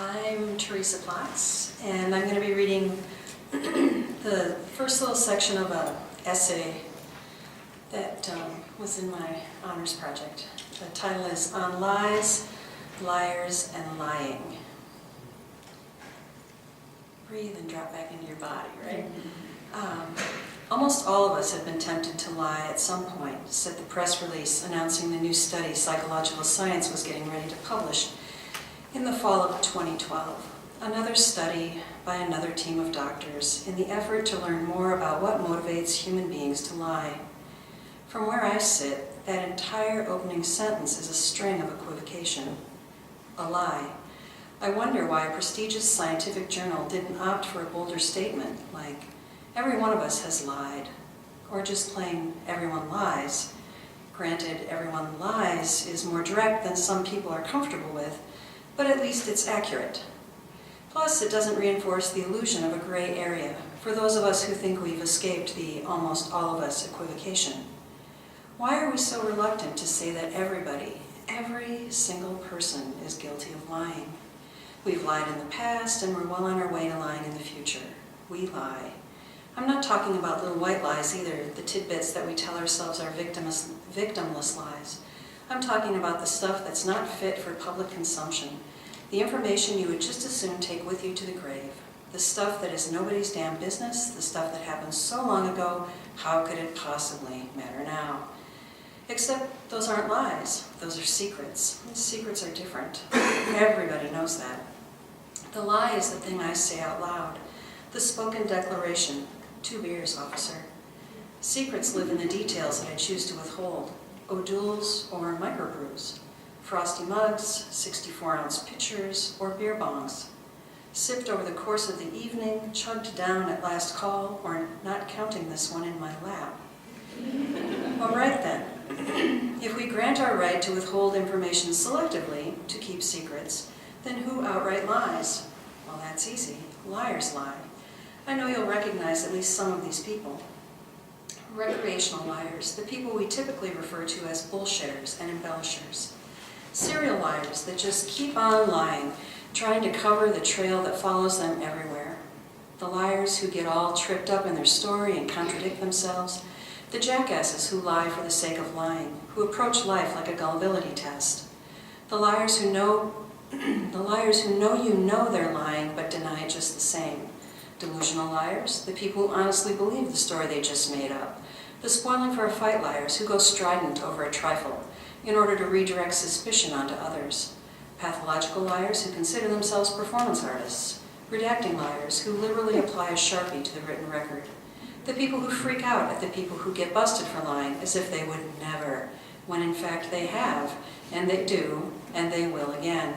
I'm Teresa Klotz, and I'm going to be reading the first little section of an essay that was in my honors project. The title is On Lies, Liars, and Lying. Breathe and drop back into your body, right? Almost all of us have been tempted to lie at some point, said the press release announcing the new study Psychological Science was getting ready to publish in the fall of 2012. Another study by another team of doctors in the effort to learn more about what motivates human beings to lie. From where I sit, that entire opening sentence is a string of equivocation. A lie. I wonder why a prestigious scientific journal didn't opt for a bolder statement like, every one of us has lied, or just plain, everyone lies. Granted, everyone lies is more direct than some people are comfortable with, but at least it's accurate. Plus, it doesn't reinforce the illusion of a gray area for those of us who think we've escaped the almost all of us equivocation. Why are we so reluctant to say that everybody, every single person is guilty of lying? We've lied in the past and we're well on our way to lying in the future. We lie. I'm not talking about little white lies either, the tidbits that we tell ourselves are victimless lies. I'm talking about the stuff that's not fit for public consumption, the information you would just as soon take with you to the grave, the stuff that is nobody's damn business, the stuff that happened so long ago, how could it possibly matter now? Except those aren't lies, those are secrets. Secrets are different. Everybody knows that. The lie is the thing I say out loud, the spoken declaration, 2 beers, officer. Secrets live in the details that I choose to withhold, O'Doul's or microbrews, frosty mugs, 64-ounce pitchers, or beer bongs, sipped over the course of the evening, chugged down at last call, or not counting this one in my lap. All right then, if we grant our right to withhold information selectively, to keep secrets, then who outright lies? Well, that's easy. Liars lie. I know you'll recognize at least some of these people. Recreational liars, the people we typically refer to as bullshitters and embellishers. Serial liars that just keep on lying, trying to cover the trail that follows them everywhere. The liars who get all tripped up in their story and contradict themselves. The jackasses who lie for the sake of lying, who approach life like a gullibility test. The liars who know you know they're lying but deny it just the same. Delusional liars, the people who honestly believe the story they just made up. The spoiling for a fight liars who go strident over a trifle in order to redirect suspicion onto others. Pathological liars who consider themselves performance artists. Redacting liars who literally apply a Sharpie to the written record. The people who freak out at the people who get busted for lying as if they would never, when in fact they have, and they do, and they will again.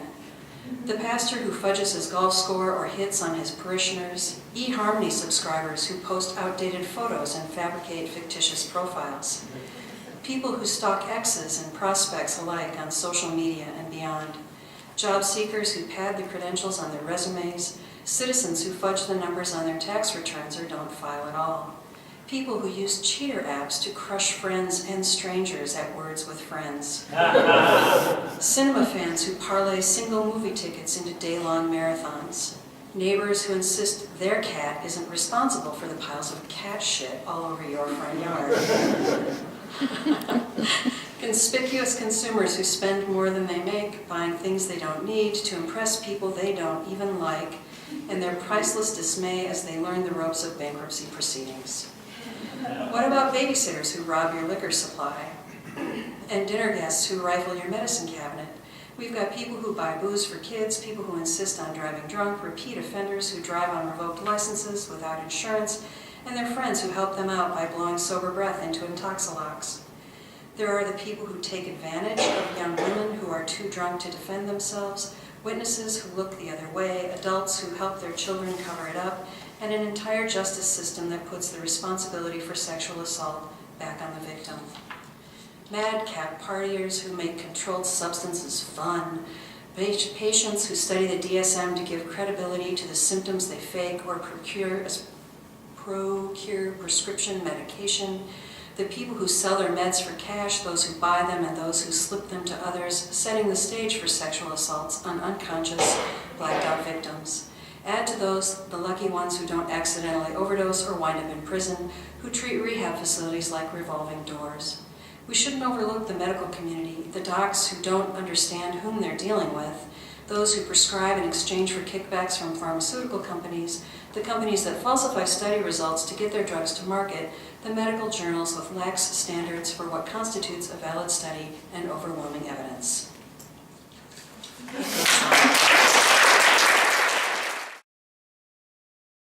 The pastor who fudges his golf score or hits on his parishioners, eHarmony subscribers who post outdated photos and fabricate fictitious profiles, people who stalk exes and prospects alike on social media and beyond, job seekers who pad the credentials on their resumes, citizens who fudge the numbers on their tax returns or don't file at all, people who use cheater apps to crush friends and strangers at Words with Friends. Cinema fans who parlay single movie tickets into day-long marathons. Neighbors who insist their cat isn't responsible for the piles of cat shit all over your front yard. Conspicuous consumers who spend more than they make buying things they don't need to impress people they don't even like, and their priceless dismay as they learn the ropes of bankruptcy proceedings. What about babysitters who rob your liquor supply? And dinner guests who rifle your medicine cabinet? We've got people who buy booze for kids, people who insist on driving drunk, repeat offenders who drive on revoked licenses without insurance, and their friends who help them out by blowing sober breath into Intoxilox. There are the people who take advantage of young women who are too drunk to defend themselves, witnesses who look the other way, adults who help their children cover it up, and an entire justice system that puts the responsibility for sexual assault back on the victim. Madcap partiers who make controlled substances fun, patients who study the DSM to give credibility to the symptoms they fake or procure prescription medication, the people who sell their meds for cash, those who buy them, and those who slip them to others, setting the stage for sexual assaults on unconscious, blacked-out victims. Add to those the lucky ones who don't accidentally overdose or wind up in prison, who treat rehab facilities like revolving doors. We shouldn't overlook the medical community, the docs who don't understand whom they're dealing with, those who prescribe in exchange for kickbacks from pharmaceutical companies, the companies that falsify study results to get their drugs to market, the medical journals with lax standards for what constitutes a valid study and overwhelming evidence.